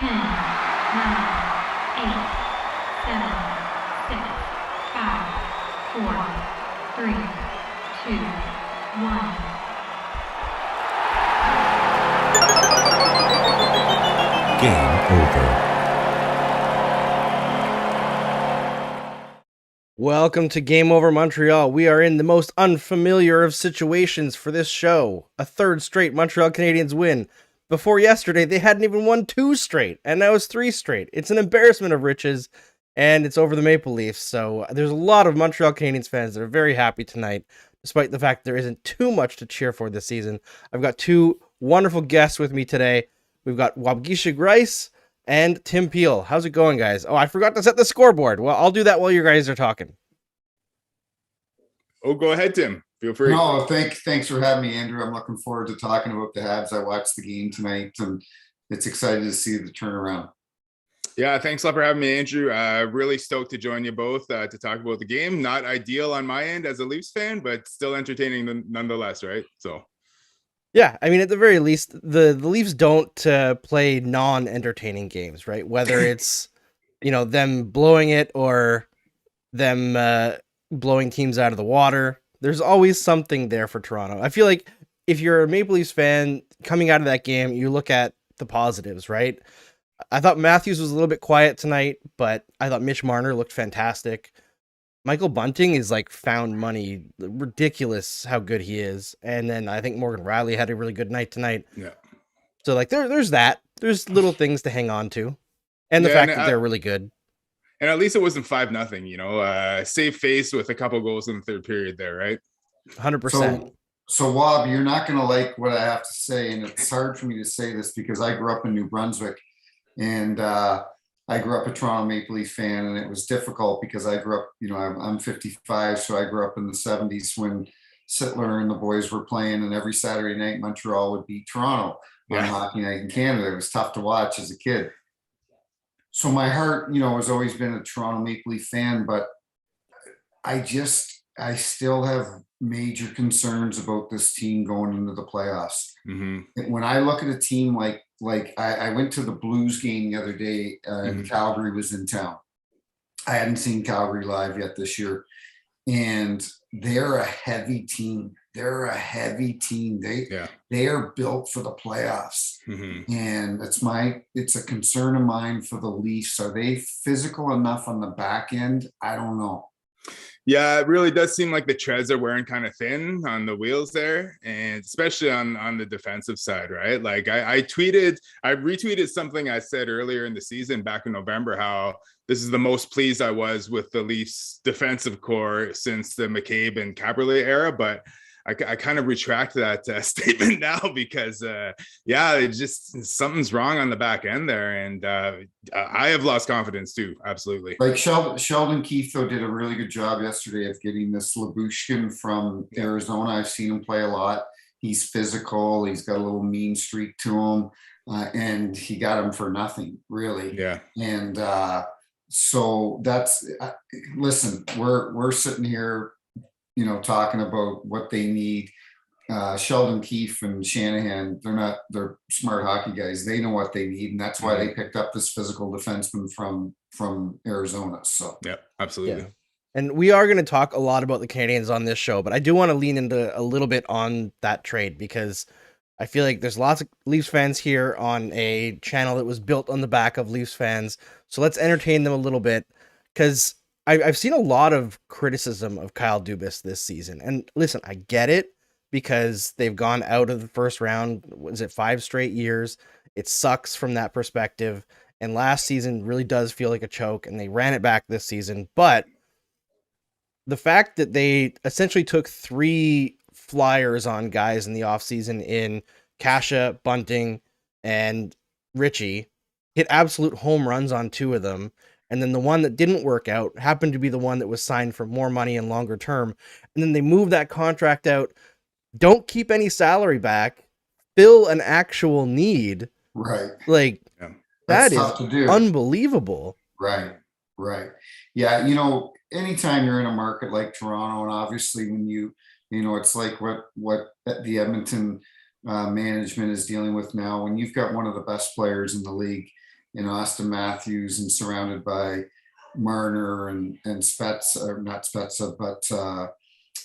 10, 9, 8, 7, 6, 5, 4, 3, 2, 1. Game over. Welcome to Game Over Montreal. We are in the most unfamiliar of situations for this show. A third straight Montreal Canadiens win. Before yesterday, they hadn't even won 2 straight, and now it's 3 straight. It's an embarrassment of riches, and it's over the Maple Leafs. So there's a lot of Montreal Canadiens fans that are very happy tonight, despite the fact there isn't too much to cheer for this season. I've got 2 wonderful guests with me today. We've got Waubgeshig Rice and Tim Peel. How's it going, guys? Oh, I forgot to set the scoreboard. Well, I'll do that while you guys are talking. Oh, go ahead, Tim. Feel free. No, thanks for having me, Andrew. I'm looking forward to talking about the Habs. I watched the game tonight, and it's exciting to see the turnaround. Yeah, thanks a lot for having me, Andrew. Really stoked to join you both to talk about the game. Not ideal on my end as a Leafs fan, but still entertaining nonetheless, right? So, yeah, I mean, at the very least, the Leafs don't play non-entertaining games, right? Whether it's, them blowing it or them blowing teams out of the water. There's always something there for Toronto. I feel like if you're a Maple Leafs fan coming out of that game, you look at the positives, right? I thought Matthews was a little bit quiet tonight, but I thought Mitch Marner looked fantastic. Michael Bunting is like found money. Ridiculous how good he is. And then I think Morgan Riley had a really good night tonight. yeah. So like there's that. There's little things to hang on to. And the fact that they're really good. And at least it wasn't 5-0, save face with a couple goals in the third period there, right? 100%. So Wob, you're not going to like what I have to say, and it's hard for me to say this because I grew up in New Brunswick, and I grew up a Toronto Maple Leaf fan, and it was difficult because I grew up, I'm 55, so I grew up in the 70s when Sittler and the boys were playing, and every Saturday night Montreal would beat Toronto on Hockey Night in Canada. It was tough to watch as a kid. So my heart, has always been a Toronto Maple Leaf fan, but I still have major concerns about this team going into the playoffs. Mm-hmm. When I look at a team like I went to the Blues game the other day, and Calgary was in town. I hadn't seen Calgary live yet this year, and they're a heavy team. They are built for the playoffs. Mm-hmm. And it's a concern of mine for the Leafs. Are they physical enough on the back end? I don't know. Yeah, it really does seem like the treads are wearing kind of thin on the wheels there, and especially on the defensive side, right? Like I retweeted something I said earlier in the season back in November, how this is the most pleased I was with the Leafs defensive core since the McCabe and Caberlet era, but I kind of retract that statement now because, it just something's wrong on the back end there, and I have lost confidence too. Absolutely. Like Sheldon Keefe though did a really good job yesterday of getting this Lyubushkin from Arizona. I've seen him play a lot. He's physical. He's got a little mean streak to him, and he got him for nothing, really. Yeah. And so that's listen. We're sitting here, talking about what they need. Sheldon Keefe and Shanahan, they're smart hockey guys. They know what they need, and that's why they picked up this physical defenseman from Arizona. So yeah, absolutely. Yeah. And we are going to talk a lot about the Canadiens on this show, but I do want to lean into a little bit on that trade because I feel like there's lots of Leafs fans here on a channel that was built on the back of Leafs fans. So let's entertain them a little bit, because I've seen a lot of criticism of Kyle Dubas this season. And listen, I get it because they've gone out of the first round. Was it 5 straight years? It sucks from that perspective. And last season really does feel like a choke, and they ran it back this season. But the fact that they essentially took 3 flyers on guys in the offseason in Kasha, Bunting, and Richie, hit absolute home runs on 2 of them. And then the one that didn't work out happened to be the one that was signed for more money and longer term. And then they move that contract out. Don't keep any salary back. Fill an actual need. Right. Like, that is unbelievable. Right. Yeah. Anytime you're in a market like Toronto, and obviously when it's like what the Edmonton management is dealing with now, when you've got one of the best players in the league Austin Matthews and surrounded by Marner and Spets, or not Spezza, but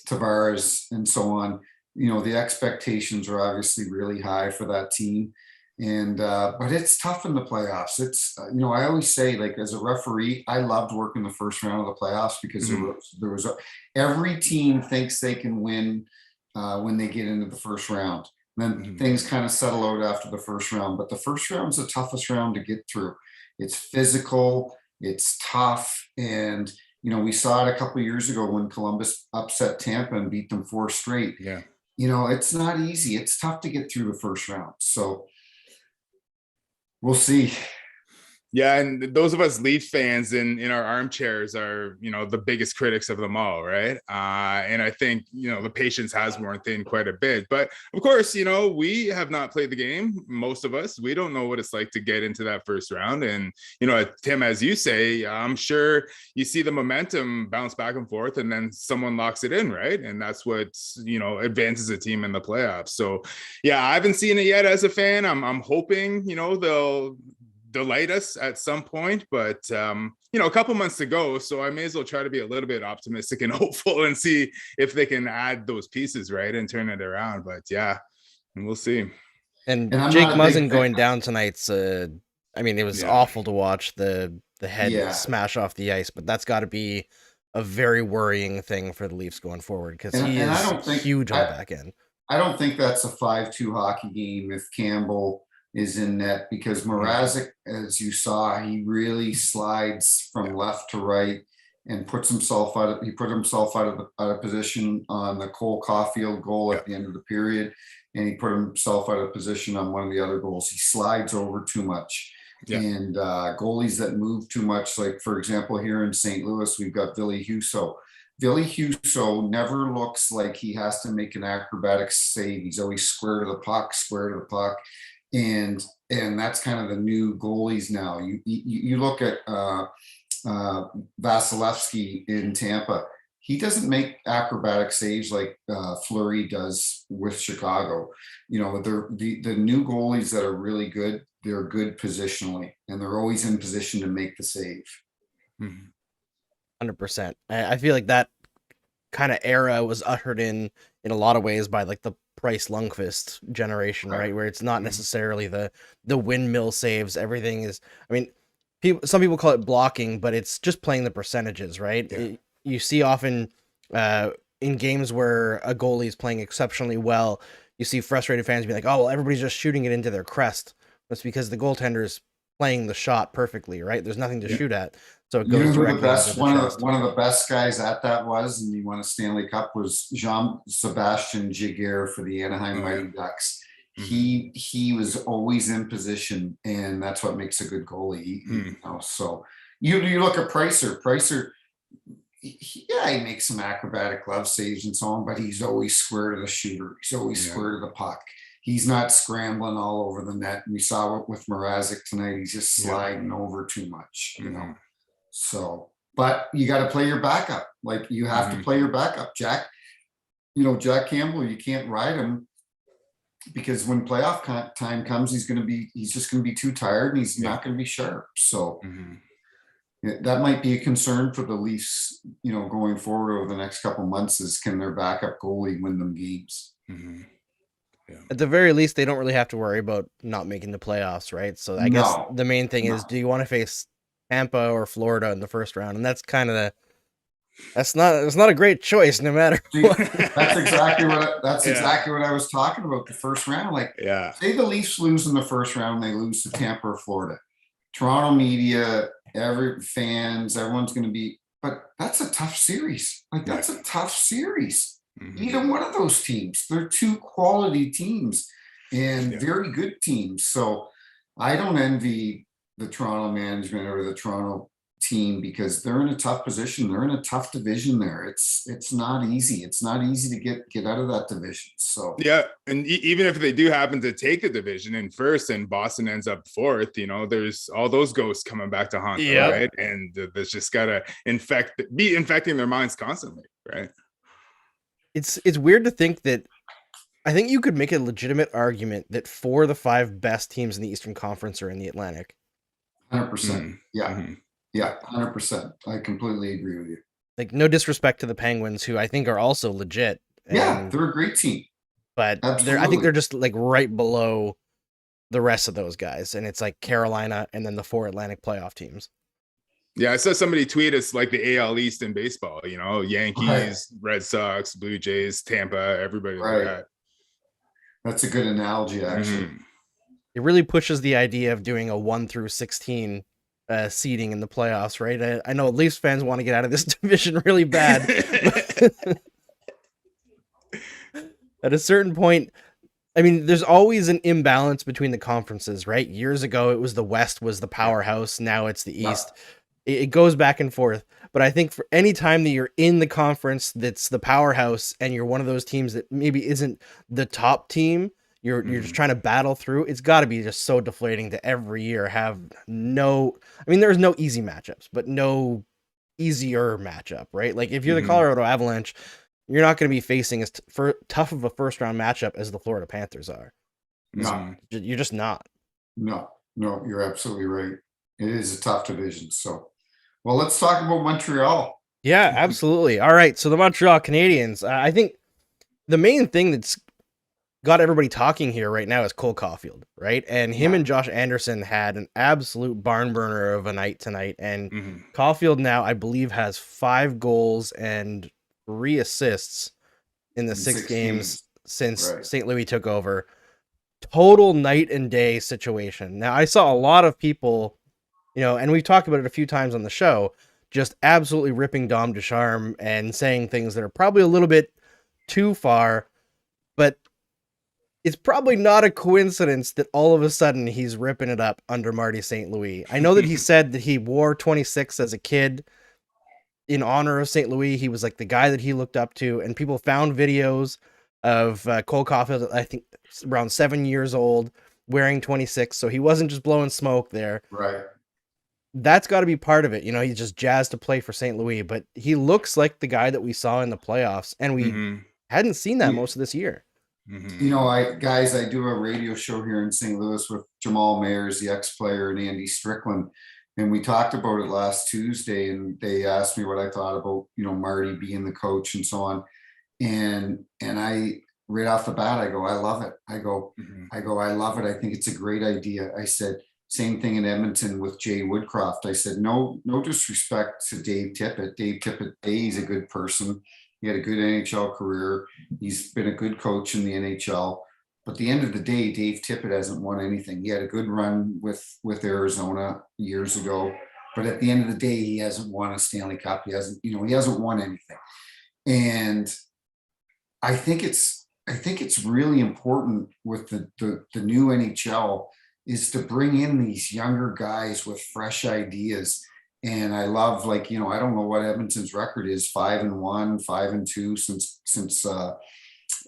Tavares and so on. The expectations are obviously really high for that team. And but it's tough in the playoffs. It's I always say, like, as a referee, I loved working the first round of the playoffs because there was every team thinks they can win when they get into the first round. Then things kind of settle out after the first round, but the first round is the toughest round to get through. It's physical, it's tough, and we saw it a couple of years ago when Columbus upset Tampa and beat them 4 straight. Yeah, it's not easy. It's tough to get through the first round. So we'll see. Yeah, and those of us Leaf fans in our armchairs are, the biggest critics of them all, right? And I think, the patience has worn thin quite a bit. But of course, we have not played the game. Most of us, we don't know what it's like to get into that first round. And, Tim, as you say, I'm sure you see the momentum bounce back and forth, and then someone locks it in, right? And that's what, advances a team in the playoffs. So, yeah, I haven't seen it yet as a fan. I'm hoping, they'll delight us at some point, but a couple months to go, so I may as well try to be a little bit optimistic and hopeful and see if they can add those pieces, right, and turn it around. But yeah, and we'll see. And Jake Muzzin going down tonight's it was awful to watch the head smash off the ice, but that's got to be a very worrying thing for the Leafs going forward, because he is huge on the back end. I don't think that's a 5-2 hockey game if Campbell is in net, because Mrazek, as you saw, he really slides from left to right and puts himself out. He put himself out of position on the Cole Caufield goal at the end of the period, and he put himself out of position on one of the other goals. He slides over too much, and goalies that move too much, like for example here in St. Louis, we've got Ville Husso. Ville Husso never looks like he has to make an acrobatic save. He's always square to the puck. And that's kind of the new goalies now. You look at Vasilevsky in Tampa. He doesn't make acrobatic saves like Fleury does with Chicago. They're the new goalies that are really good. They're good positionally, and they're always in position to make the save. 100%. I feel like that kind of era was ushered in a lot of ways by like the Price Lundqvist generation, right? Where it's not necessarily the windmill saves. Everything is, some people call it blocking, but it's just playing the percentages, right? You see often in games where a goalie is playing exceptionally well, you see frustrated fans be like, oh, well, everybody's just shooting it into their crest. That's because the goaltender is playing the shot perfectly, right? There's nothing to shoot at. So it goes directly into the chest. One of the best guys at that was, and he won a Stanley Cup, was Jean-Sébastien Giguère for the Anaheim Mighty Ducks. He was always in position, and that's what makes a good goalie. So you look at Pricer, he makes some acrobatic glove saves and so on, but he's always square to the shooter. He's always square to the puck. He's not scrambling all over the net. We saw it with Mrazek tonight. He's just sliding over too much, So, but you got to play your backup. Like, you have to play your backup. Jack Campbell, you can't ride him, because when playoff time comes, he's just going to be too tired, and he's not going to be sharp. So that might be a concern for the Leafs, going forward over the next couple of months, is can their backup goalie win them games? At the very least, they don't really have to worry about not making the playoffs, right? So I guess the main thing is, do you want to face Tampa or Florida in the first round? And that's kind of it's not a great choice, no matter what. That's exactly what I was talking about. The first round, say the Leafs lose in the first round, they lose to Tampa or Florida. Toronto media, everyone's going to be, but that's a tough series. That's a tough series. Either one of those teams, they're two quality teams and very good teams. So I don't envy the Toronto management or the Toronto team, because they're in a tough position. They're in a tough division there. It's not easy. It's not easy to get out of that division. So and even if they do happen to take the division in first and Boston ends up fourth, there's all those ghosts coming back to haunt them, right? And there's just gotta be infecting their minds constantly, right? It's weird to think that, I think you could make a legitimate argument that 4 of the 5 best teams in the Eastern Conference are in the Atlantic. 100%. Yeah. Mhm. Yeah. 100%. I completely agree with you. Like, no disrespect to the Penguins, who I think are also legit. Yeah. And They're a great team. but I think Absolutely. they're just like right below the rest of those guys. And it's like Carolina and then the 4 Atlantic playoff teams. Yeah, I saw somebody tweet us like the AL East in baseball, you know, Yankees, Red Sox, Blue Jays, Tampa, everybody like that. That's a good analogy, actually. Mhm. It really pushes the idea of doing a 1 through 16 seeding in the playoffs, right? I know Leafs fans want to get out of this division really bad. At a certain point, I mean, there's always an imbalance between the conferences, right? Years ago, it was the West was the powerhouse. Now it's the East. It goes back and forth. But I think for any time that you're in the conference that's the powerhouse and you're one of those teams that maybe isn't the top team, you're just trying to battle through, it's got to be just so deflating to every year have no, I mean, there's no easy matchups, but no easier matchup, right? Like if you're the Colorado Avalanche, you're not going to be facing as tough of a first round matchup as the Florida Panthers are. No, You're just not. No, you're absolutely right. It is a tough division. So, well, let's talk about Montreal. Yeah, absolutely. All right. So the Montreal Canadiens, I think the main thing that's got everybody talking here right now is Cole Caufield, right? And him and Josh Anderson had an absolute barn burner of a night tonight. And Caufield now, I believe, has 5 goals and 3 assists in the 6 games since St. Louis took over. Total night and day situation. Now, I saw a lot of people, you know, and we've talked about it a few times on the show, just absolutely ripping Dom Ducharme and saying things that are probably a little bit too far, but it's probably not a coincidence that all of a sudden he's ripping it up under Marty St. Louis. I know that he said that he wore 26 as a kid in honor of St. Louis. He was like the guy that he looked up to, and people found videos of Cole Caufield, I think around 7 years old, wearing 26. So he wasn't just blowing smoke there. Right. That's got to be part of it. You know, he's just jazzed to play for St. Louis, but he looks like the guy that we saw in the playoffs, and we hadn't seen that most of this year. You know, I do a radio show here in St. Louis with Jamal Mayers, the ex-player, and Andy Strickland. And we talked about it last Tuesday, and they asked me what I thought about, you know, Marty being the coach and so on. And I, right off the bat, I go, I love it. I go, I love it. I think it's a great idea. I said, same thing in Edmonton with Jay Woodcroft. I said, no disrespect to Dave Tippett. Dave Tippett, he's a good person. He had a good NHL career. He's been a good coach in the NHL. But at the end of the day, Dave Tippett hasn't won anything. He had a good run with Arizona years ago. But at the end of the day, he hasn't won a Stanley Cup. He hasn't won anything. And I think it's really important with the new NHL is to bring in these younger guys with fresh ideas. And I love, like, you know, I don't know what Edmonton's record is, 5-1, 5-2 since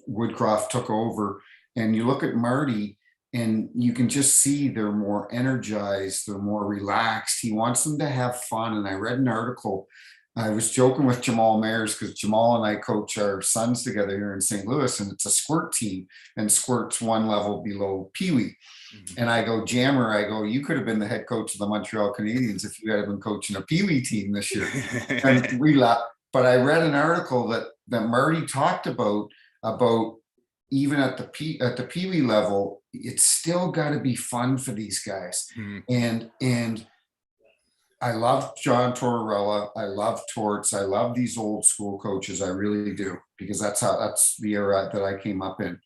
Woodcroft took over. And you look at Marty and you can just see they're more energized, they're more relaxed. He wants them to have fun. And I read an article. I was joking with Jamal Mayers because Jamal and I coach our sons together here in St. Louis, and it's a squirt team, and squirt's 1 level below Pee Wee. And I go, Jammer, you could have been the head coach of the Montreal Canadiens if you had been coaching a Pee Wee team this year. And we laughed. But I read an article that Marty talked about even at the Pee Wee level, it's still got to be fun for these guys. And I love John Tortorella. I love Torts. I love these old school coaches. I really do, because that's the era that I came up in.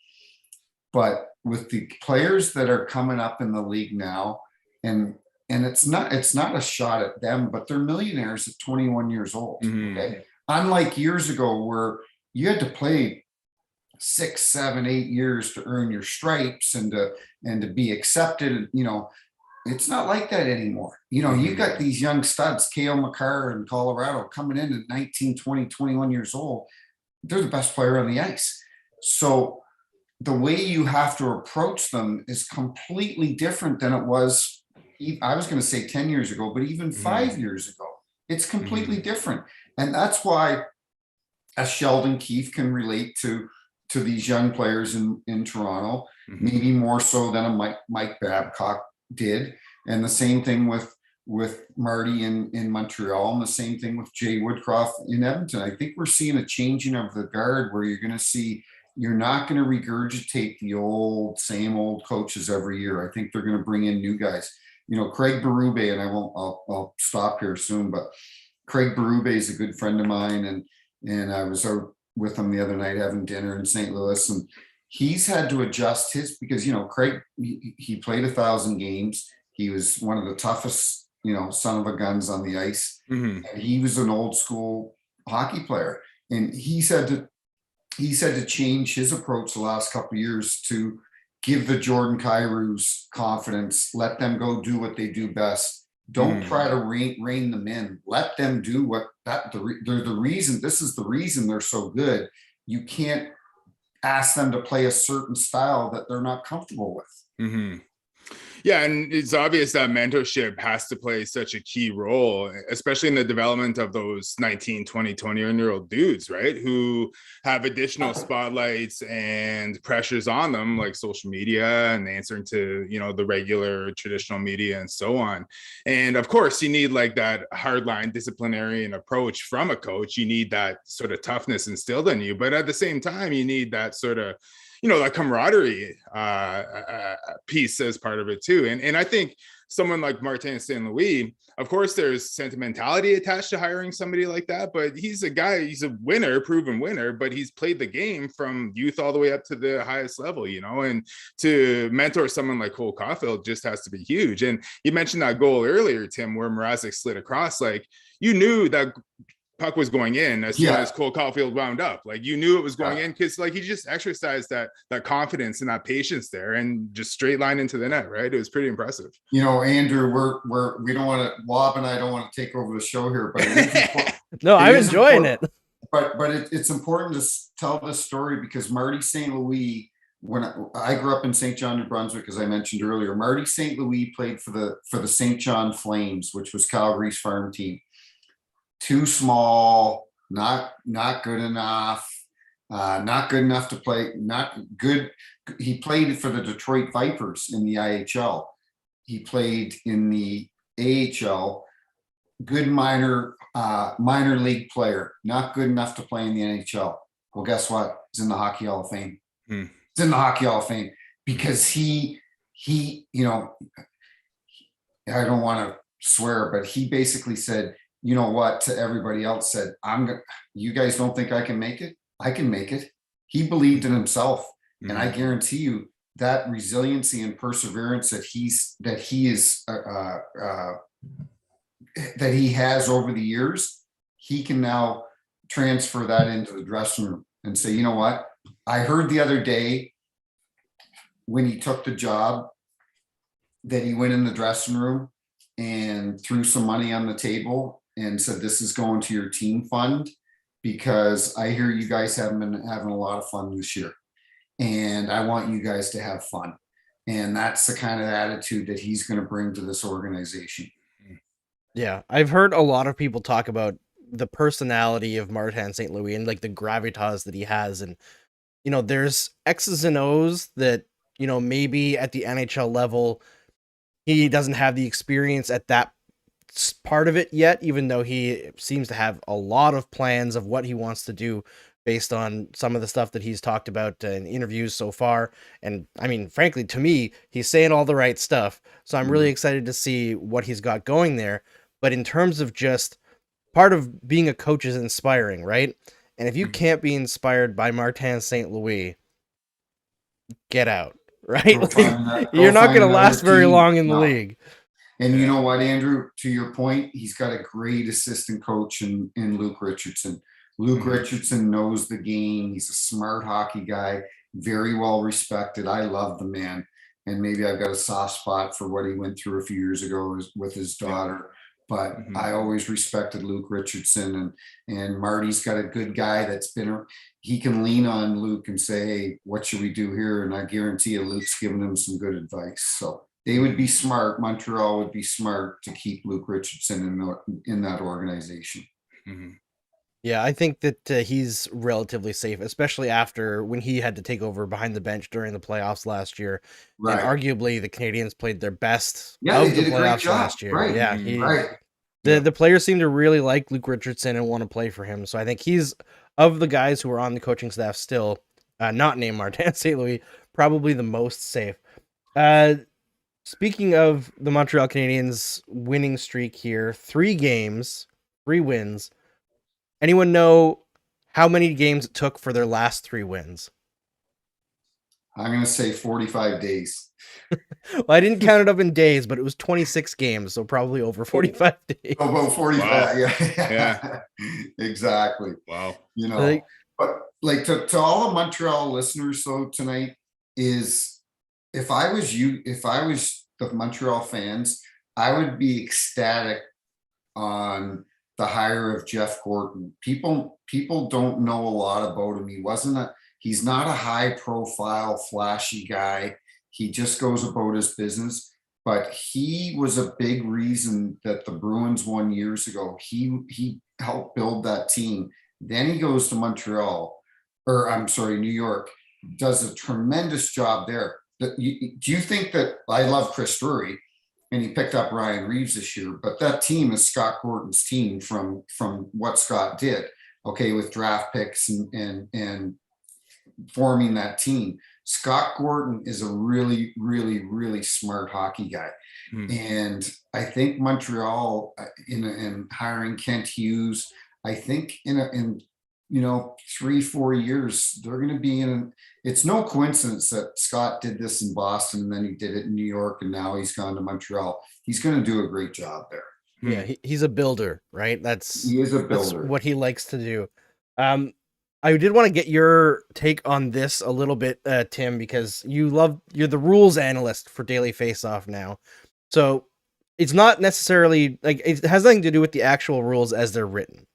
But with the players that are coming up in the league now, and it's not a shot at them, but they're millionaires at 21 years old. Okay? Unlike years ago where you had to play 6, 7, 8 years to earn your stripes and to be accepted, you know. It's not like that anymore. You know, you've got these young studs, Cale Makar in Colorado, coming in at 19, 20, 21 years old. They're the best player on the ice. So the way you have to approach them is completely different than it was, I was going to say 10 years ago, but even 5 years ago. It's completely different. And that's why a Sheldon Keefe can relate to these young players in Toronto, maybe more so than a Mike Babcock did. And the same thing with with Marty in Montreal, and the same thing with Jay Woodcroft in Edmonton. I think we're seeing a changing of the guard where you're not going to regurgitate the same old coaches every year. I think they're going to bring in new guys. Craig Berube, and I'll stop here soon, but Craig Berube is a good friend of mine, and I was out with him the other night having dinner in St. Louis, and he's had to adjust because Craig, he played 1,000 games. He was one of the toughest, son of a guns on the ice. Mm-hmm. And he was an old school hockey player. And he said to change his approach the last couple of years to give the Jordan Kyrous confidence, let them go do what they do best. Don't try to rein them in. Let them do they're the reason. This is the reason they're so good. You can't ask them to play a certain style that they're not comfortable with. Mm-hmm. Yeah, and it's obvious that mentorship has to play such a key role, especially in the development of those 19, 20, 21-year-old dudes, right? Who have additional spotlights and pressures on them, like social media and answering to, the regular traditional media and so on. And of course, you need like that hardline disciplinarian approach from a coach. You need that sort of toughness instilled in you. But at the same time, you need that sort of that camaraderie piece as part of it too. And I think someone like Martin St. Louis, of course, there's sentimentality attached to hiring somebody like that, but he's a winner, proven winner, but he's played the game from youth all the way up to the highest level, and to mentor someone like Cole Caufield just has to be huge. And you mentioned that goal earlier, Tim, where Mrazek slid across, like you knew that puck was going in as soon as Cole Caufield wound up. Like you knew it was going in because like he just exercised that confidence and that patience there and just straight line into the net, right? It was pretty impressive. Andrew, we don't want to, Wob and I don't want to take over the show here, but no, I'm enjoying it. But it's important to tell this story because Marty St. Louis, when I grew up in St. John, New Brunswick, as I mentioned earlier, Marty St. Louis played for the St. John Flames, which was Calgary's farm team. Too small, not good enough, not good enough to play, not good. He played for the Detroit Vipers in the IHL. He played in the AHL, good minor league player, not good enough to play in the NHL. Well, guess what? He's in the Hockey Hall of Fame. He's in the Hockey Hall of Fame because he, I don't want to swear, but he basically said, you know what, to everybody else said, you guys don't think I can make it? I can make it. He believed in himself. Mm-hmm. And I guarantee you that resiliency and perseverance that he has over the years, he can now transfer that into the dressing room and say, you know what, I heard the other day when he took the job that he went in the dressing room and threw some money on the table and said, this is going to your team fund because I hear you guys haven't been having a lot of fun this year. And I want you guys to have fun. And that's the kind of attitude that he's going to bring to this organization. Yeah, I've heard a lot of people talk about the personality of Martin St. Louis and like the gravitas that he has. And, there's X's and O's that, maybe at the NHL level, he doesn't have the experience at that part of it yet, even though he seems to have a lot of plans of what he wants to do based on some of the stuff that he's talked about in interviews so far. And I mean, frankly, to me, he's saying all the right stuff. So I'm really excited to see what he's got going there. But in terms of just part of being a coach is inspiring, right? And if you can't be inspired by Martin St. Louis, get out, right? You're not going to last very long in the league. And you know what, Andrew, to your point, he's got a great assistant coach in Luke Richardson. Luke Richardson knows the game. He's a smart hockey guy, very well respected. I love the man. And maybe I've got a soft spot for what he went through a few years ago with his daughter. But I always respected Luke Richardson. And Marty's got a good guy he can lean on Luke and say, hey, what should we do here? And I guarantee you Luke's giving him some good advice. So they would be smart. Montreal would be smart to keep Luke Richardson in that organization. Mm-hmm. Yeah, I think that he's relatively safe, especially after when he had to take over behind the bench during the playoffs last year. And Right. arguably the Canadiens played their best Yeah, they of the did a great playoffs job. last year. Right. Yeah, Right. the players seem to really like Luke Richardson and want to play for him. So I think he's, of the guys who are on the coaching staff still, not named Martin St. Louis, probably the most safe. Speaking of the Montreal Canadiens winning streak here, 3 games, 3 wins. Anyone know how many games it took for their last 3 wins? I'm going to say 45 days. Well, I didn't count it up in days, but it was 26 games, so probably over 45 days. Oh, about 45. Wow. Yeah. Exactly. Wow. You know, Like, but like to all the Montreal listeners though tonight is, if I was the Montreal fans, I would be ecstatic on the hire of Jeff Gordon. People don't know a lot about him. He's not a high profile, flashy guy. He just goes about his business. But he was a big reason that the Bruins won years ago. He helped build that team. Then he goes to Montreal, or I'm sorry, New York, does a tremendous job there. Do you think that, I love Chris Drury, and he picked up Ryan Reeves this year, but that team is Scott Gordon's team from what Scott did, okay, with draft picks and forming that team. Scott Gordon is a really, really, really smart hockey guy. And I think Montreal, in hiring Kent Hughes, I think in 3-4 years, they're going to be it's no coincidence that Scott did this in Boston and then he did it in New York and now he's gone to Montreal. He's going to do a great job there. yeah, he's a builder, right? He is a builder. That's what he likes to do. I did want to get your take on this a little bit, Tim, because you're the rules analyst for Daily Faceoff now. So it's not necessarily like it has nothing to do with the actual rules as they're written.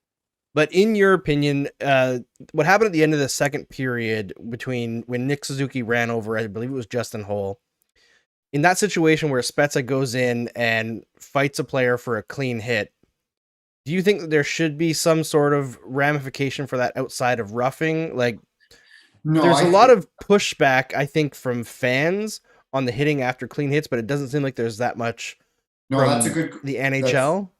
But in your opinion, what happened at the end of the second period between when Nick Suzuki ran over, I believe it was Justin Holl, in that situation where Spezza goes in and fights a player for a clean hit, do you think that there should be some sort of ramification for that outside of roughing? Like, No, there's a lot of pushback, I think, from fans on the hitting after clean hits, but it doesn't seem like there's that much no, from that's a good, the NHL.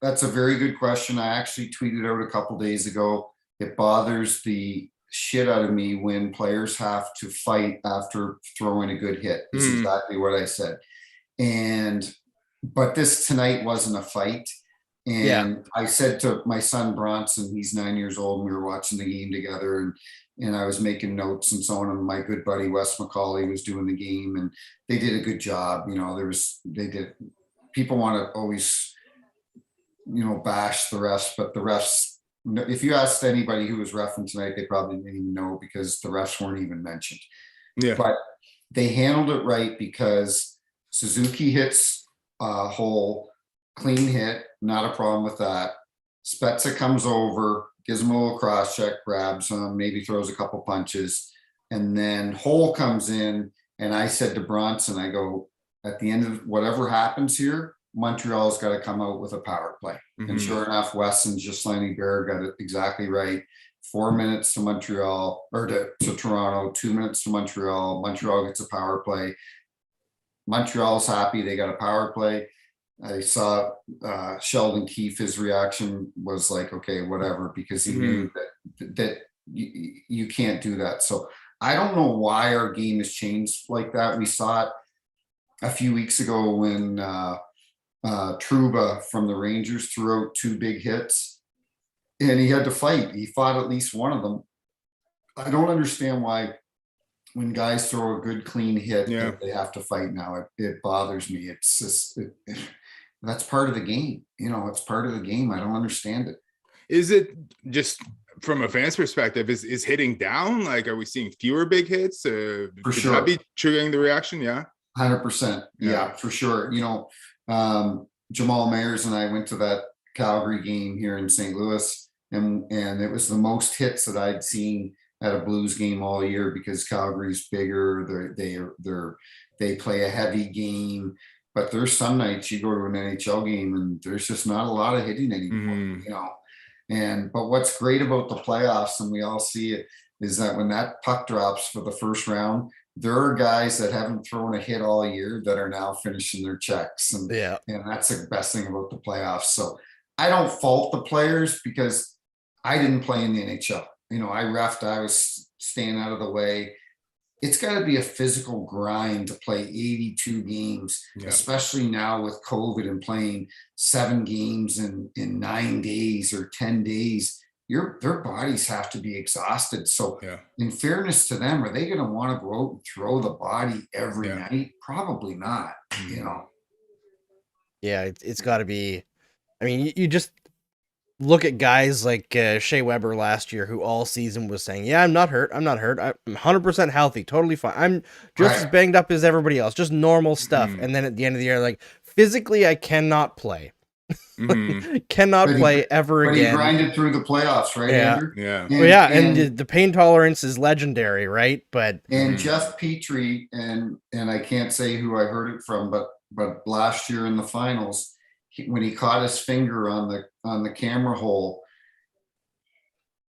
that's a very good question. I actually tweeted out a couple days ago. It bothers the shit out of me when players have to fight after throwing a good hit. Is exactly what I said. But this tonight wasn't a fight. And I said to my son Bronson, he's 9 years old, and we were watching the game together, and I was making notes and so on. And my good buddy Wes McCauley was doing the game, and they did a good job. People want to always, bash the refs, but the refs, if you asked anybody who was reffing tonight, they probably didn't even know because the refs weren't even mentioned. Yeah. But they handled it right because Suzuki hits a hole, clean hit, not a problem with that. Spezza comes over, gives him a little cross check, grabs him, maybe throws a couple punches, and then Hole comes in. And I said to Bronson, I go, at the end of whatever happens here, Montreal's got to come out with a power play. And sure enough, Wes and Ghislaine Bear got it exactly right. 4 minutes to Montreal, or to Toronto, 2 minutes to Montreal. Montreal gets a power play. Montreal's happy they got a power play. I saw Sheldon Keefe, his reaction was like, okay, whatever, because he knew that you can't do that. So I don't know why our game has changed like that. We saw it a few weeks ago when Trouba from the Rangers threw out 2 big hits and he had to fight. He fought at least one of them. I don't understand why when guys throw a good clean hit, they have to fight now. It bothers me. It's just, that's part of the game. It's part of the game. I don't understand it. Is it just from a fan's perspective, is hitting down? Like, are we seeing fewer big hits? For could sure. that be triggering the reaction? Yeah. 100%. Yeah, for sure. Jamal Mayers and I went to that Calgary game here in St. Louis, and it was the most hits that I'd seen at a Blues game all year because Calgary's bigger. They play a heavy game. But there's some nights you go to an NHL game and there's just not a lot of hitting anymore, But what's great about the playoffs, and we all see it, is that when that puck drops for the first round, there are guys that haven't thrown a hit all year that are now finishing their checks. And that's the best thing about the playoffs. So I don't fault the players because I didn't play in the NHL. I refed, I was staying out of the way. It's got to be a physical grind to play 82 games, especially now with COVID and playing 7 games in 9 days or 10 days. Their bodies have to be exhausted. So in fairness to them, are they going to want to go out and throw the body every night? Probably not, Yeah, it's got to be. I mean, you just look at guys like Shea Weber last year, who all season was saying, yeah, I'm not hurt. I'm 100% healthy. Totally fine. I'm just as banged up as everybody else, just normal stuff. And then at the end of the year, like, physically, I cannot play. Cannot play ever again. But he grinded through the playoffs, right, Andrew? Yeah. And the pain tolerance is legendary, right? But Jeff Petrie, and I can't say who I heard it from, but last year in the finals, when he caught his finger on the camera hole,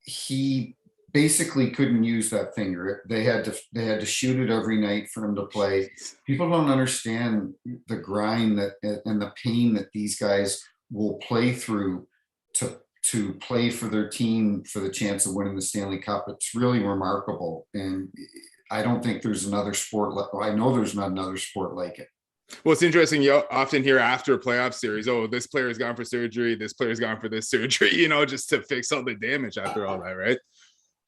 he basically couldn't use that finger. They had to shoot it every night for him to play. People don't understand the grind and the pain that these guys will play through to play for their team for the chance of winning the Stanley Cup. It's really remarkable, and I don't think there's another sport I know there's not another sport like it. Well, it's interesting. You often hear after a playoff series, oh, this player's gone for surgery, this player's gone for this surgery, just to fix all the damage after all that, right?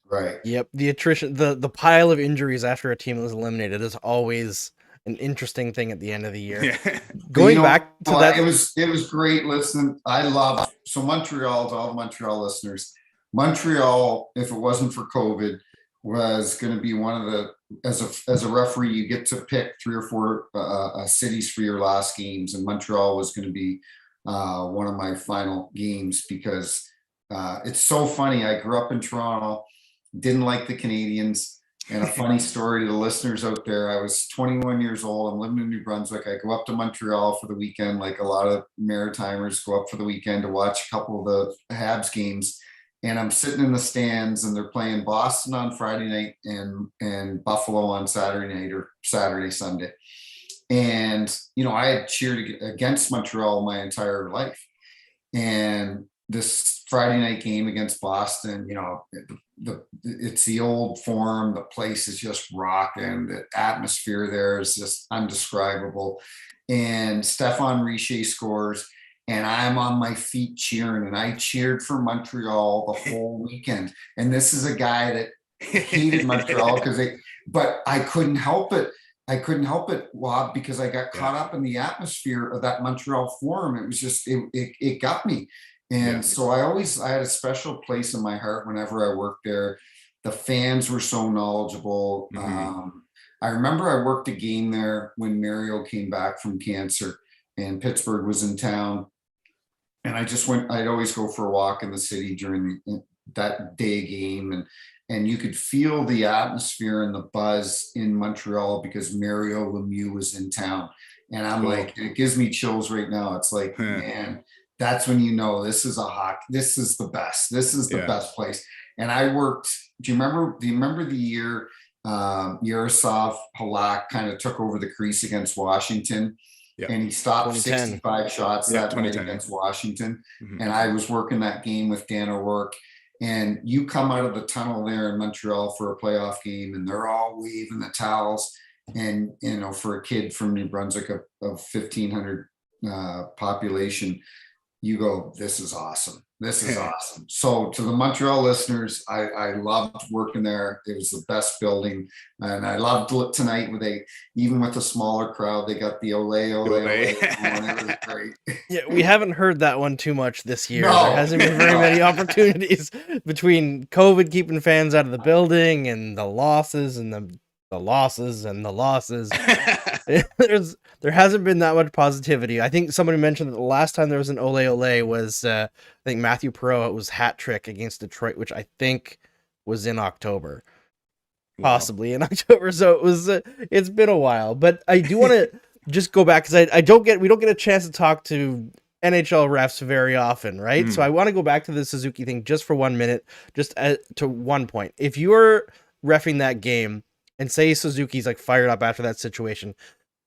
Right. Yep. The attrition, the pile of injuries after a team is eliminated is always an interesting thing at the end of the year. Yeah. Going back to that, it was great. Listen, I love Montreal, to all the Montreal listeners. Montreal, if it wasn't for COVID, was going to be one of the, as a referee, you get to pick 3 or 4 cities for your last games, and Montreal was going to be one of my final games because it's so funny. I grew up in Toronto, didn't like the Canadiens. And a funny story to the listeners out there, I was 21 years old. I'm living in New Brunswick. I go up to Montreal for the weekend, like a lot of Maritimers go up for the weekend to watch a couple of the Habs games. And I'm sitting in the stands, and they're playing Boston on Friday night and Buffalo on Saturday night, or Saturday, Sunday. And, I had cheered against Montreal my entire life. And this Friday night game against Boston, it's the old form. The place is just rocking. The atmosphere there is just undescribable. And Stéphane Richer scores, and I'm on my feet cheering, and I cheered for Montreal the whole weekend. And this is a guy that hated Montreal but I couldn't help it. Wob, because I got caught up in the atmosphere of that Montreal forum. It was just, it got me. And so I had a special place in my heart whenever I worked there. The fans were so knowledgeable. I remember I worked a game there when Mario came back from cancer and Pittsburgh was in town. And I'd always go for a walk in the city during that day game. And you could feel the atmosphere and the buzz in Montreal because Mario Lemieux was in town. And I'm like, it gives me chills right now. It's like, man, that's when this is this is the best. This is the best place. And I worked, do you remember the year Yaroslav Halak kind of took over the crease against Washington? And he stopped 65 shots that night against Washington. And I was working that game with Dan O'Rourke. And you come out of the tunnel there in Montreal for a playoff game, and they're all waving the towels. And, for a kid from New Brunswick of 1,500 population, you go, this is awesome. This is awesome. So to the Montreal listeners, I loved working there. It was the best building. And I loved tonight even with a smaller crowd, they got the ole. It was great. Yeah, we haven't heard that one too much this year. No. There hasn't been very many opportunities between COVID keeping fans out of the building and the losses and the losses and the losses. There hasn't been that much positivity. I think somebody mentioned that the last time there was an ole was I think Matthew Perreault. It was hat trick against Detroit, which I think was in October, possibly in October. So it was. It's been a while, but I do want to just go back because we don't get a chance to talk to NHL refs very often, right? So Mm. I want to go back to the Suzuki thing just for 1 minute, just to one point. If you're reffing that game and say Suzuki's like fired up after that situation,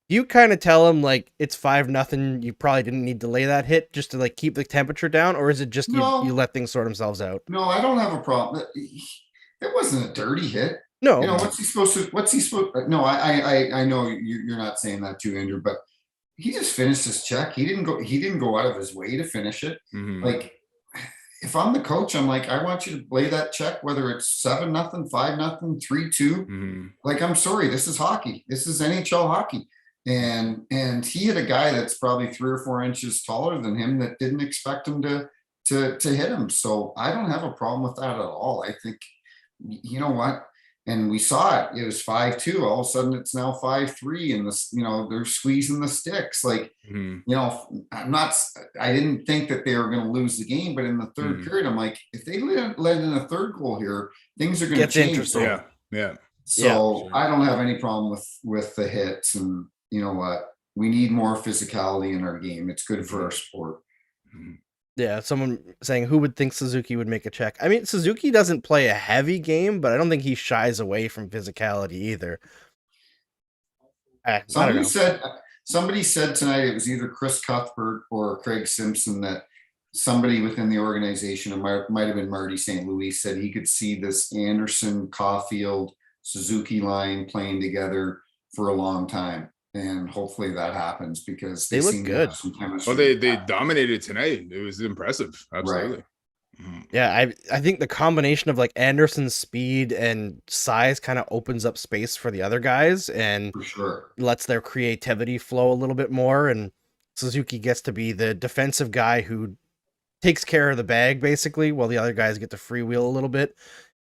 you kind of tell him like it's 5-0, you probably didn't need to lay that hit just to like keep the temperature down, or is it just you No, let things sort themselves out? no, I don't have a problem. It wasn't a dirty hit. No. You know, what's he supposed to? What's he supposed? No, I know you're not saying that too, Andrew, but he just finished his check. He didn't go. He didn't go out of his way to finish it. Mhm. Like, if I'm the coach, I'm like, I want you to lay that check, whether it's 7-0, 5-0, 3-2. Mhm. Like, I'm sorry, this is hockey. This is NHL hockey. And he hit a guy that's probably 3 or 4 inches taller than him that didn't expect him to hit him. So I don't have a problem with that at all. I think, you know what? And we saw it. It was 5-2. All of a sudden, it's now 5-3, and this, they're squeezing the sticks. Like, Mhm. I didn't think that they were going to lose the game, but in the third period, I'm like, if they let in a third goal here, things are going to Gets change. interesting. Yeah. Yeah. So sure. I don't have any problem with the hits, and you know what? We need more physicality in our game. It's good for our sport. Mhm. Yeah, someone saying who would think Suzuki would make a check. I mean, Suzuki doesn't play a heavy game, but I don't think he shies away from physicality either. I don't know. Somebody said tonight, it was either Chris Cuthbert or Craig Simpson, that somebody within the organization, it might have been Marty St. Louis, said he could see this Anderson, Caufield, Suzuki line playing together for a long time. And hopefully that happens, because They look seem to good. have some chemistry. Well, they dominated tonight. It was impressive. Absolutely. Mhm. Yeah, I think the combination of like Anderson's speed and size kind of opens up space for the other guys and For sure. lets their creativity flow a little bit more. And Suzuki gets to be the defensive guy who takes care of the bag basically, while the other guys get to freewheel a little bit.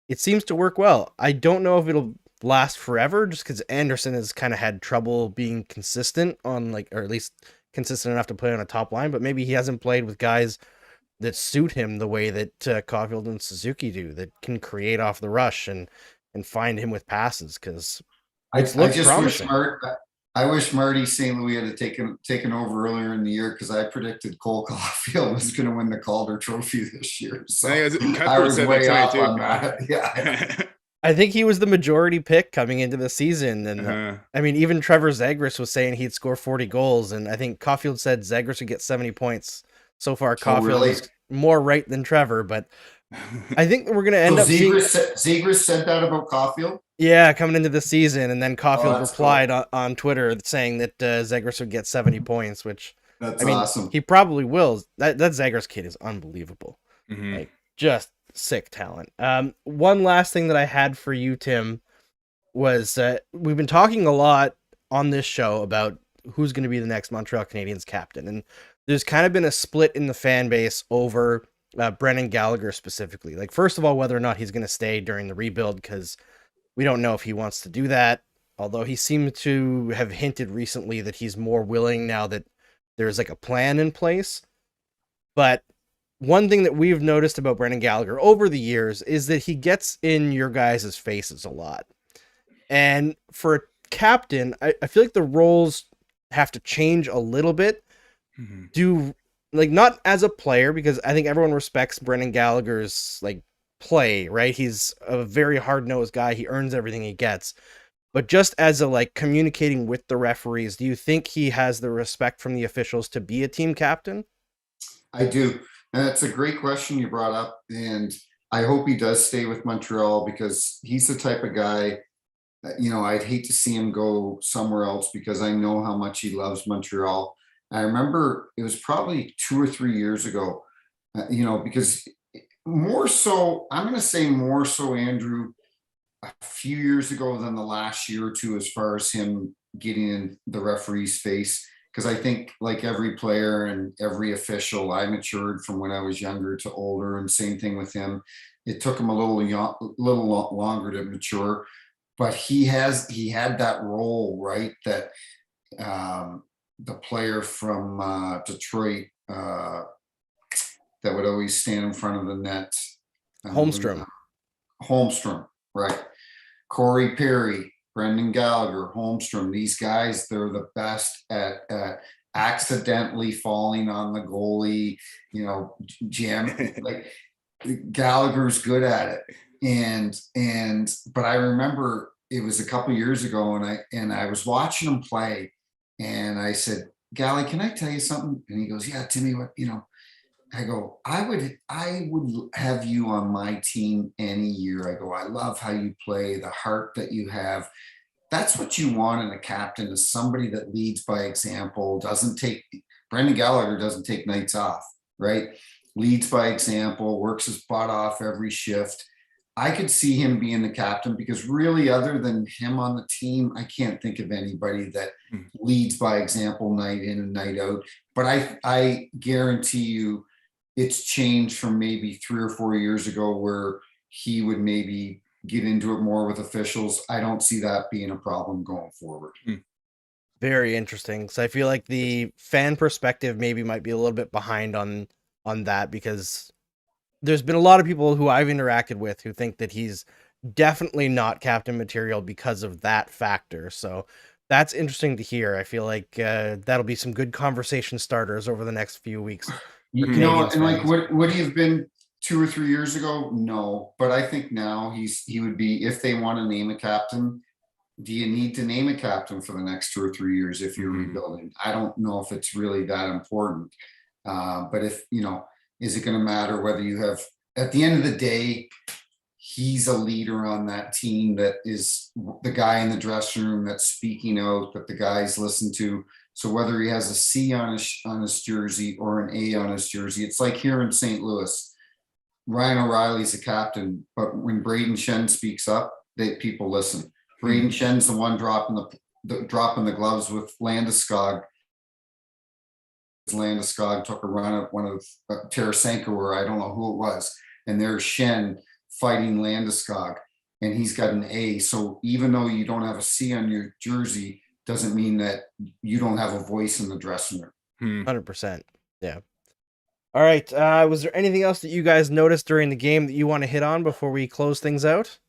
It seems to work well. I don't know if it'll last forever, just because Anderson has kind of had trouble being consistent on like, or at least consistent enough to play on a top line, but maybe he hasn't played with guys that suit him the way that Caufield and Suzuki do, that can create off the rush and find him with passes, because I it looks just promising. wish Marty St. Louis had taken over earlier in the year, because I predicted Cole Caufield was going to win the Calder Trophy this year. So I think I Cuthbert was said way that off tonight on too. that. Yeah. I think he was the majority pick coming into the season, and Uh-huh. I mean, even Trevor Zegras was saying he'd score 40 goals, and I think Caufield said Zegras would get 70 points. So far, Caufield really? is more right than Trevor, but I think we're going to end So up seeing... Zegras said that about Caufield? Yeah, coming into the season, and then Caufield that's replied cool. on Twitter saying that Zegras would get 70 points, which, That's I mean, awesome. he probably will. That Zegras kid is unbelievable. Mhm. Like, just sick talent. One last thing that I had for you, Tim, was we've been talking a lot on this show about who's going to be the next Montreal Canadiens captain, and there's kind of been a split in the fan base over Brendan Gallagher specifically. Like, first of all, whether or not he's going to stay during the rebuild, because we don't know if he wants to do that, although he seemed to have hinted recently that he's more willing now that there's like a plan in place. But one thing that we've noticed about Brendan Gallagher over the years is that he gets in your guys' faces a lot. And for a captain, I feel like the roles have to change a little bit. Mhm. Like, not as a player, because I think everyone respects Brendan Gallagher's like play, right? He's a very hard-nosed guy. He earns everything he gets. But just as a like communicating with the referees, do you think he has the respect from the officials to be a team captain? I do. And that's a great question you brought up. And I hope he does stay with Montreal, because he's the type of guy that, I'd hate to see him go somewhere else, because I know how much he loves Montreal. I remember it was probably 2 or 3 years ago, because more so, I'm going to say more so, Andrew, a few years ago than the last year or two, as far as him getting in the referee's face. Because I think, like every player and every official, I matured from when I was younger to older, and same thing with him. It took him a little longer to mature, but he had that role, right? That the player from Detroit that would always stand in front of the net, Holmstrom, right? Corey Perry, Brendan Gallagher, Holmstrom, these guys, they're the best at accidentally falling on the goalie, jam. Like Gallagher's good at it. But I remember it was a couple years ago, and I was watching him play, and I said, Gally, can I tell you something? And he goes, yeah, Timmy, what, I go, I would have you on my team any year. I go, I love how you play, the heart that you have. That's what you want in a captain, is somebody that leads by example, Brendan Gallagher doesn't take nights off, right? Leads by example, works his butt off every shift. I could see him being the captain, because really, other than him on the team, I can't think of anybody that leads by example night in and night out. But I guarantee you it's changed from maybe 3 or 4 years ago, where he would maybe get into it more with officials. I don't see that being a problem going forward. Very interesting. So I feel like the fan perspective maybe might be a little bit behind on that, because there's been a lot of people who I've interacted with who think that he's definitely not captain material because of that factor. So that's interesting to hear. I feel like that'll be some good conversation starters over the next few weeks. And like, would he have been 2 or 3 years ago? No, but I think now he would be, if they want to name a captain. Do you need to name a captain for the next 2 or 3 years if you're rebuilding? I don't know if it's really that important. But if, is it going to matter whether you have, at the end of the day, he's a leader on that team, that is the guy in the dressing room that's speaking out, that the guys listen to. So whether he has a C on his jersey or an A on his jersey, it's like here in St. Louis, Ryan O'Reilly's a captain, but when Braden Shen speaks up, people listen. Braden Shen's the one dropping the gloves with Landeskog. Landeskog took a run at one of Tarasenko, or I don't know who it was, and there's Shen fighting Landeskog, and he's got an A. So even though you don't have a C on your jersey, doesn't mean that you don't have a voice in the dressing room. 100%. Yeah. All right. Was there anything else that you guys noticed during the game that you want to hit on before we close things out?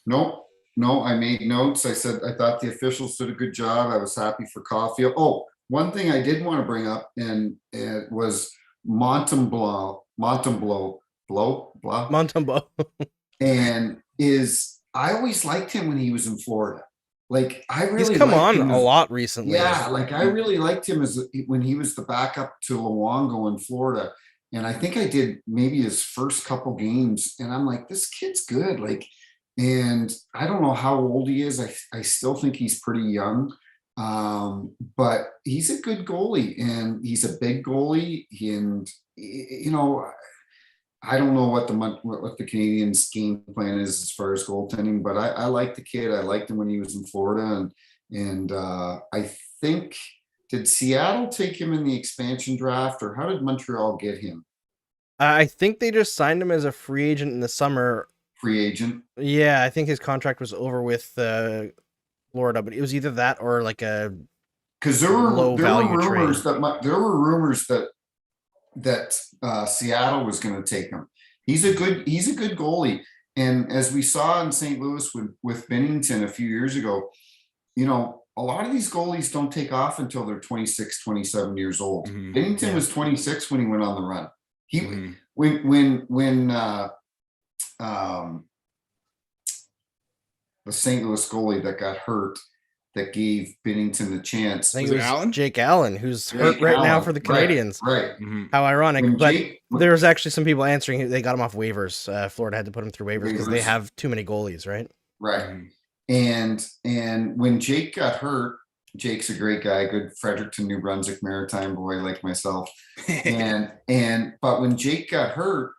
No, I made notes. I said I thought the officials did a good job. I was happy for Caufield. Oh, one thing I did want to bring up, and it was Montembeau, and I always liked him when he was in Florida. Like, I really he's come on a lot recently. Yeah, like I really liked him when he was the backup to Luongo in Florida. And I think I did maybe his first couple games, and I'm like, this kid's good. Like, and I don't know how old he is. I still think he's pretty young, but he's a good goalie, and he's a big goalie. And I don't know what the Canadiens' game plan is as far as goaltending, but I like the kid. I liked him when he was in Florida, and I think, did Seattle take him in the expansion draft, or how did Montreal get him? I think they just signed him as a free agent in the summer. Free agent? Yeah, I think his contract was over with Florida, but it was either that or like a low value trade. There were rumors that Seattle was going to take him. He's a good goalie, and as we saw in St. Louis with Binnington a few years ago, a lot of these goalies don't take off until they're 26, 27 years old. Binnington was 26 when he went on the run. When the St. Louis goalie that got hurt, that gave Binnington the chance. I think it was Jake Allen, who's hurt right now for the Canadiens. Right. How ironic. There was actually some people answering. They got him off waivers. Florida had to put him through waivers because they have too many goalies, right? Right. And when Jake got hurt, Jake's a great guy, good Fredericton, New Brunswick Maritime boy like myself. But when Jake got hurt,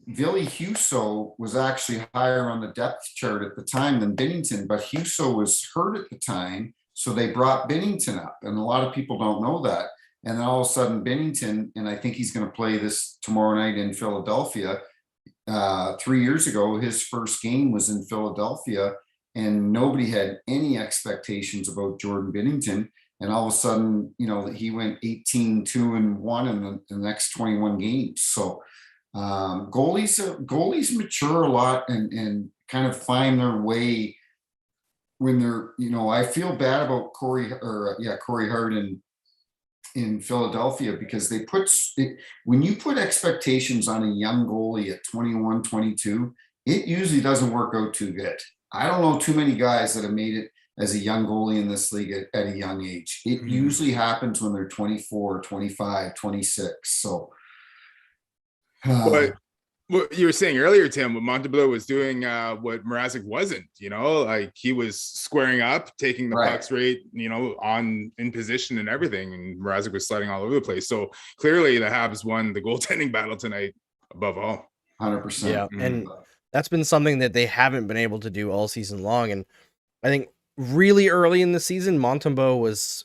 Ville Husso was actually higher on the depth chart at the time than Binnington, but Husso was hurt at the time, so they brought Binnington up, and a lot of people don't know that. And then all of a sudden Binnington, and I think he's going to play this tomorrow night in Philadelphia. 3 years ago, his first game was in Philadelphia, and nobody had any expectations about Jordan Binnington. And all of a sudden, he went 18-2-1 in the next 21 games. So goalies mature a lot and kind of find their way when they're, I feel bad about Corey Hart in Philadelphia, because when you put expectations on a young goalie at 21, 22, it usually doesn't work out too good. I don't know too many guys that have made it as a young goalie in this league at a young age. It usually happens when they're 24, 25, 26. So But what you were saying earlier, Tim, what Montembeault was doing, what Mrazek wasn't, like he was squaring up, taking the puck straight, in position and everything. And Mrazek was sliding all over the place. So clearly the Habs won the goaltending battle tonight above all. 100%. Yeah. And that's been something that they haven't been able to do all season long. And I think really early in the season, Montembeault was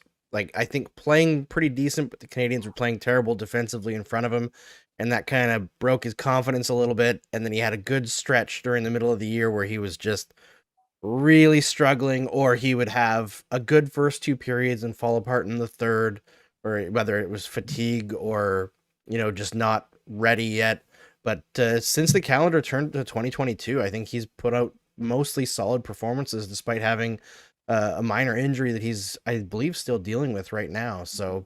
playing pretty decent, but the Canadiens were playing terrible defensively in front of him. And that kind of broke his confidence a little bit. And then he had a good stretch during the middle of the year where he was just really struggling, or he would have a good first two periods and fall apart in the third, or whether it was fatigue or, just not ready yet. But since the calendar turned to 2022, I think he's put out mostly solid performances despite having a minor injury that he's, I believe, still dealing with right now. So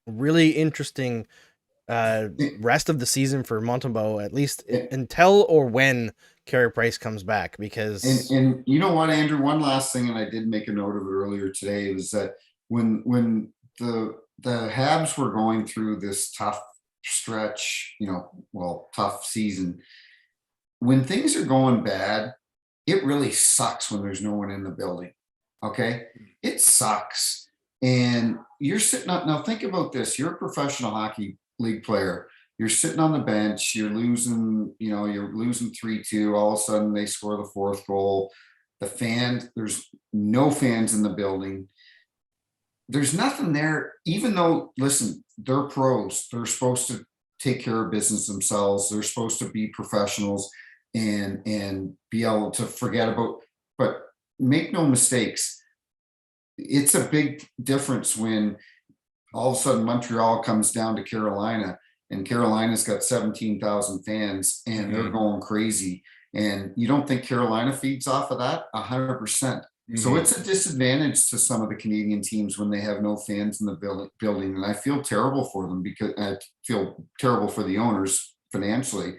really interesting rest of the season for Montembeault, at least until or when Carey Price comes back, because and you know what, Andrew, one last thing, and I did make a note of it earlier today, was that when the Habs were going through this tough stretch, tough season, when things are going bad, it really sucks when there's no one in the building. Okay, it sucks. And you're sitting up now, think about this, you're a professional hockey league player, you're sitting on the bench, you're losing 3-2, all of a sudden they score the fourth goal. There's no fans in the building, there's nothing there, even though, listen, they're pros, they're supposed to take care of business themselves, they're supposed to be professionals and be able to forget about, but make no mistakes, it's a big difference when all of a sudden Montreal comes down to Carolina, and Carolina's got 17,000 fans and they're going crazy. And you don't think Carolina feeds off of that? 100%. So it's a disadvantage to some of the Canadian teams when they have no fans in the building. And I feel terrible for them, because I feel terrible for the owners financially,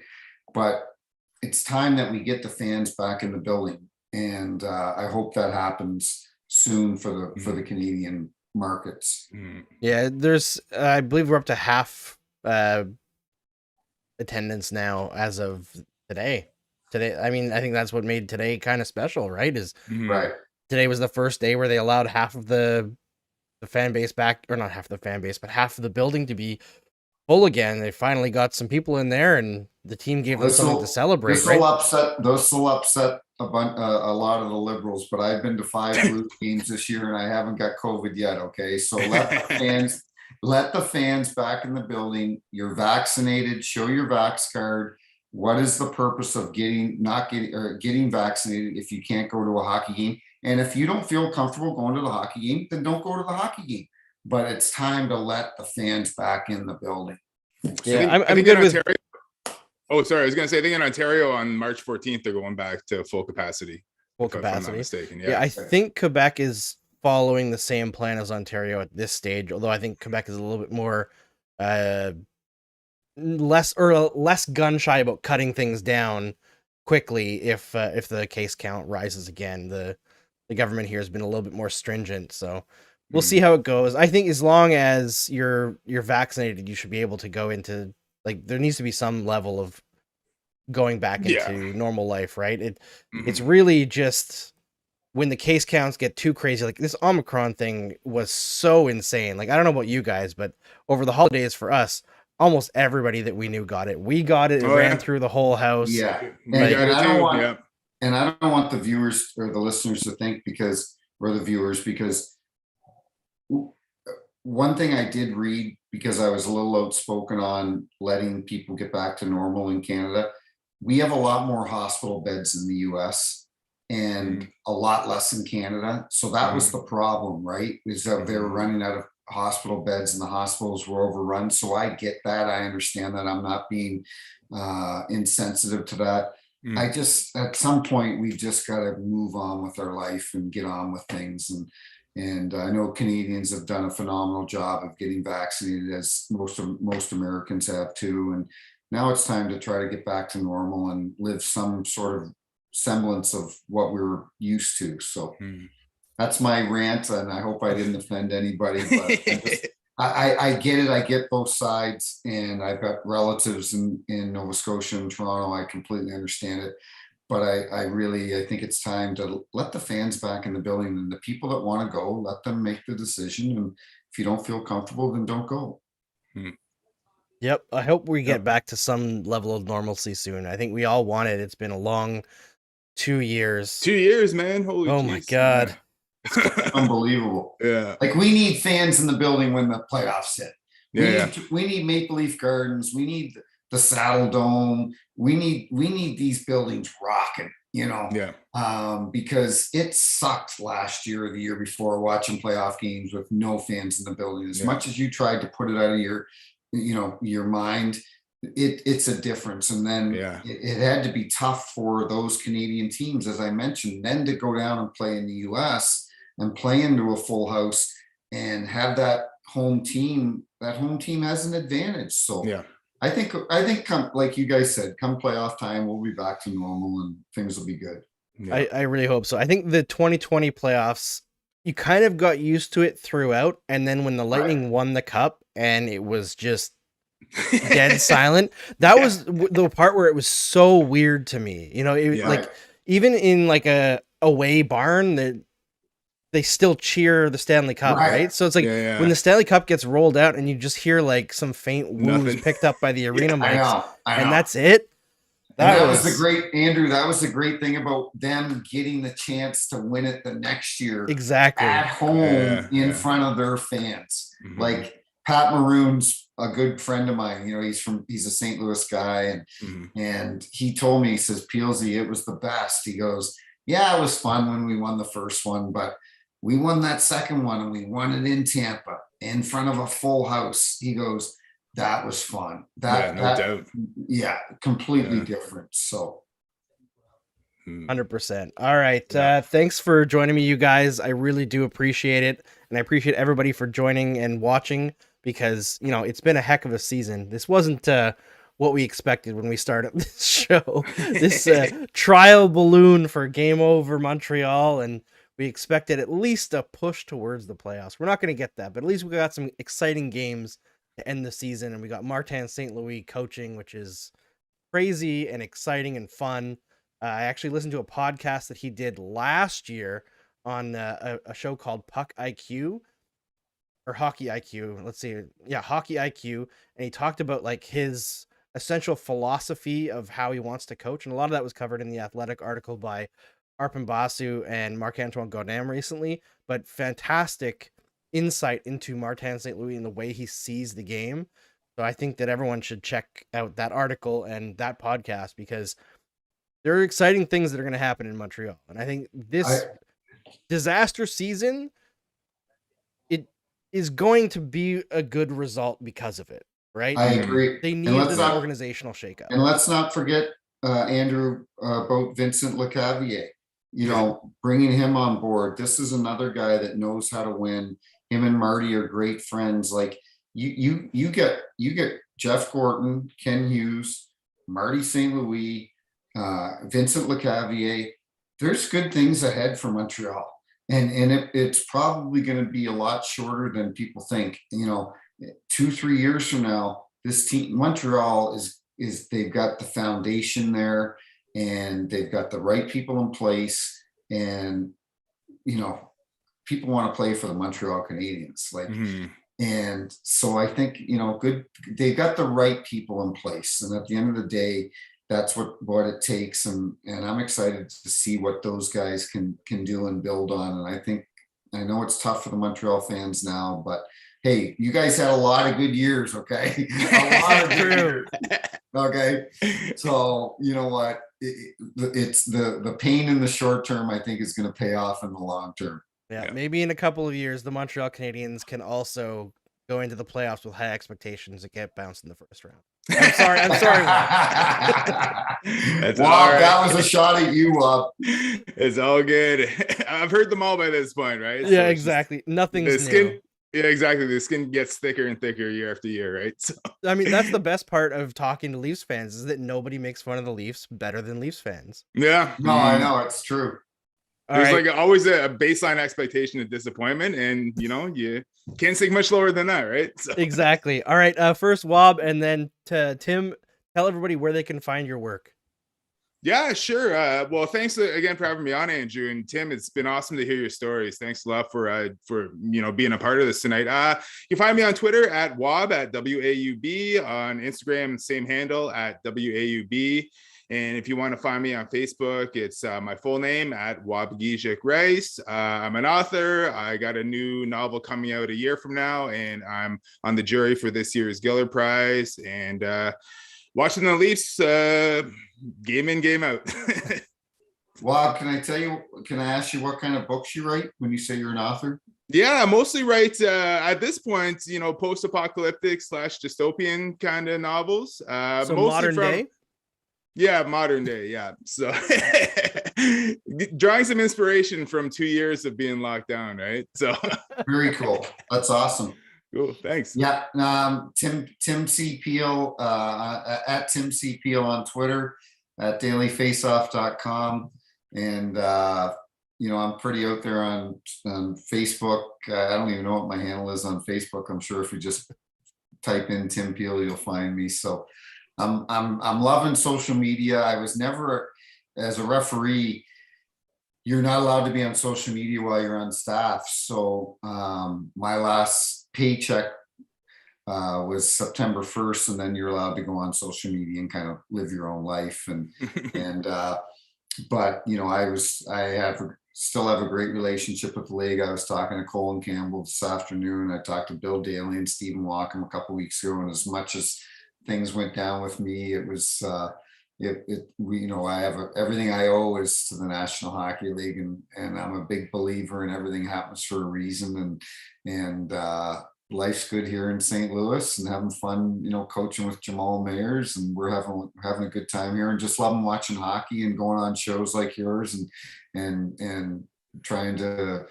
but it's time that we get the fans back in the building. And I hope that happens soon for the Canadian markets. Yeah, there's I believe we're up to half attendance now as of today. I mean, I think that's what made today kind of special, right? Right. Today was the first day where they allowed half of the fan base back, or not half of the fan base, but half of the building to be full again. They finally got some people in there, and the team gave them something to celebrate. This will upset a lot of the Liberals, but I've been to 5 Blues games this year and I haven't got COVID yet. Okay, so let the fans back in the building. You're vaccinated. Show your vax card. What is the purpose of getting vaccinated if you can't go to a hockey game? And if you don't feel comfortable going to the hockey game, then don't go to the hockey game. But it's time to let the fans back in the building. Yeah, I'm good with. Oh, sorry. I was going to say, I think in Ontario on March 14th, they're going back to full capacity. If I'm not mistaken. Yeah, I think Quebec is following the same plan as Ontario at this stage, although I think Quebec is a little bit more less gun shy about cutting things down quickly if the case count rises again. The government here has been a little bit more stringent, so we'll see how it goes. I think as long as you're vaccinated, you should be able to go into, there needs to be some level of going back into normal life, right? It's really just when the case counts get too crazy. Like this Omicron thing was so insane. Like, I don't know about you guys, but over the holidays for us, almost everybody that we knew got it. We got it. It ran through the whole house. Yeah. And I don't want the viewers or the listeners to think because one thing I did read, because I was a little outspoken on letting people get back to normal in Canada, we have a lot more hospital beds in the US and a lot less in Canada. So that was the problem, right? Is that they were running out of hospital beds and the hospitals were overrun. So I get that. I understand that. I'm not being insensitive to that. I just, at some point, we just got to move on with our life and get on with things. And I know Canadians have done a phenomenal job of getting vaccinated, as most Americans have too. And now it's time to try to get back to normal and live some sort of semblance of what we were used to. So that's my rant, and I hope I didn't offend anybody, but I get it. I get both sides, and I've got relatives in Nova Scotia and Toronto. I completely understand it, but I think it's time to let the fans back in the building, and the people that want to go, let them make the decision. And if you don't feel comfortable, then don't go. Yep. I hope we get back to some level of normalcy soon. I think we all want it. It's been a long 2 years. 2 years, man. Holy Oh my God. Yeah. Unbelievable. Yeah. Like, we need fans in the building when the playoffs hit. We Yeah. need Maple Leaf Gardens. We need the Saddle Dome. We need these buildings rocking, Yeah. because it sucked last year or the year before watching playoff games with no fans in the building. As much as you tried to put it out of your mind, it's a difference. And then it had to be tough for those Canadian teams, as I mentioned, then to go down and play in the US and play into a full house and have that home team has an advantage. So I think come, like you guys said, come playoff time, we'll be back to normal and things will be good. Yeah. I really hope so. I think the 2020 playoffs, you kind of got used to it throughout, and then when the Lightning won the cup and it was just dead silent, that was the part where it was so weird to me. Like, even in like a away barn, that they still cheer the Stanley Cup, right? So it's like when the Stanley Cup gets rolled out and you just hear like some faint woos picked up by the arena mics, and that's it. That was the great, Andrew. That was the great thing about them getting the chance to win it the next year, exactly, at home in front of their fans. Like, Pat Maroon's a good friend of mine. He's a St. Louis guy, and he told me, he says, Peelsy, it was the best. He goes, yeah, it was fun when we won the first one, but we won that second one and we won it in Tampa in front of a full house. He goes, that was fun. No doubt. Yeah, completely different. So 100%. All right. Thanks for joining me, you guys. I really do appreciate it. And I appreciate everybody for joining and watching, because, it's been a heck of a season. This wasn't what we expected when we started this show. This trial balloon for Game Over Montreal, and we expected at least a push towards the playoffs. We're not going to get that, but at least we got some exciting games to end the season, and we got Martin St. Louis coaching, which is crazy and exciting and fun. I actually listened to a podcast that he did last year on a show called Puck IQ or Hockey IQ. Let's see. Yeah, Hockey IQ. And he talked about like his essential philosophy of how he wants to coach. And a lot of that was covered in the Athletic article by Arpon Basu and Marc-Antoine Gaudin recently, but fantastic insight into Martin St. Louis and the way he sees the game. So I think that everyone should check out that article and that podcast, because there are exciting things that are going to happen in Montreal. And I think this disaster season, it is going to be a good result because of it, right? I agree. They need this organizational shakeup. And let's not forget, Andrew, about Vincent Lecavalier. Bringing him on board. This is another guy that knows how to win. Him and Marty are great friends. Like, you get Jeff Gorton, Ken Hughes, Marty St. Louis, Vincent Lecavalier. There's good things ahead for Montreal, and it's probably going to be a lot shorter than people think. 2-3 years from now, this team, Montreal, is they've got the foundation there, and they've got the right people in place, and people want to play for the Montreal Canadiens. Like, and so I think good. They've got the right people in place, and at the end of the day, that's what it takes. And I'm excited to see what those guys can do and build on. And I know it's tough for the Montreal fans now, but hey, you guys had a lot of good years, okay? A lot of good years. Okay. So you know what? It's the pain in the short term, I think, is going to pay off in the long term. Yeah, maybe in a couple of years, the Montreal Canadiens can also go into the playoffs with high expectations and get bounced in the first round. I'm sorry. That's Wow, all right. that was a shot at you, Wob. It's all good. I've heard them all by this point, right? Yeah, So it's just exactly. Nothing's the skin. new. Yeah, exactly. The skin gets thicker and thicker year after year, right? So, I mean, that's the best part of talking to Leafs fans is that nobody makes fun of the Leafs better than Leafs fans. yeah. No, I know, it's true. All There's right. like always a baseline expectation of disappointment, and you can't sink much lower than that, right? So. Exactly. All right. First Wob, and then to Tim. Tell everybody where they can find your work. Yeah, sure. Well, thanks again for having me on, Andrew and Tim. It's been awesome to hear your stories. Thanks a lot for being a part of this tonight. You can find me on Twitter at Waub at WAUB, on Instagram, same handle at WAUB. And if you want to find me on Facebook, it's my full name at Waubgeshig Rice. I'm an author. I got a new novel coming out a year from now, and I'm on the jury for this year's Giller Prize. And watching the Leafs game in, game out. Wob, can I ask you what kind of books you write when you say you're an author? Yeah, I mostly write at this point, post-apocalyptic / dystopian kind of novels. So mostly modern day? Yeah, modern day. Yeah. So drawing some inspiration from 2 years of being locked down, right? So Very cool. That's awesome. cool. Thanks. Yeah. Tim C. Peel, at Tim C. Peel on Twitter, at dailyfaceoff.com. And, I'm pretty out there on Facebook. I don't even know what my handle is on Facebook. I'm sure if you just type in Tim Peel, you'll find me. So I'm loving social media. I was never, as a referee, you're not allowed to be on social media while you're on staff. So my last paycheck was September 1st, and then you're allowed to go on social media and kind of live your own life. But still have a great relationship with the league. I was talking to Colin Campbell this afternoon. I talked to Bill Daly and Stephen Walkham a couple of weeks ago, and as much as things went down with me, it was I have everything I owe is to the National Hockey League, and I'm a big believer in everything happens for a reason, and life's good here in St. Louis, and having fun, coaching with Jamal Mayers, and we're having a good time here, and just loving watching hockey and going on shows like yours, and trying to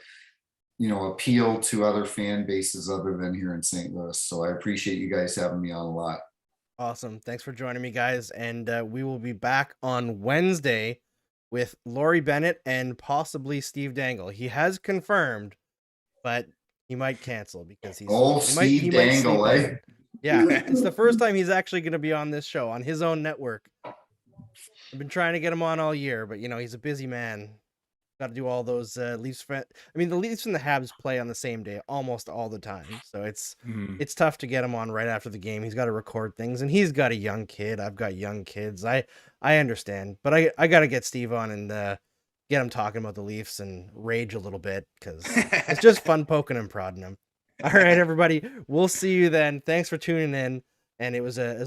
appeal to other fan bases other than here in St. Louis. So I appreciate you guys having me on a lot. Awesome. Thanks for joining me, guys. And we will be back on Wednesday with Laurie Bennett and possibly Steve Dangle. He has confirmed, but he might cancel because Steve Dangle, eh? Yeah, it's the first time he's actually going to be on this show on his own network. I've been trying to get him on all year, but he's a busy man. Got to do all those Leafs. The Leafs and the Habs play on the same day almost all the time, so it's tough to get him on right after the game. He's got to record things, and he's got a young kid. I've got young kids. I understand, but I got to get Steve on and get him talking about the Leafs and rage a little bit because it's just fun poking and prodding him. All right, everybody, we'll see you then. Thanks for tuning in, and it was a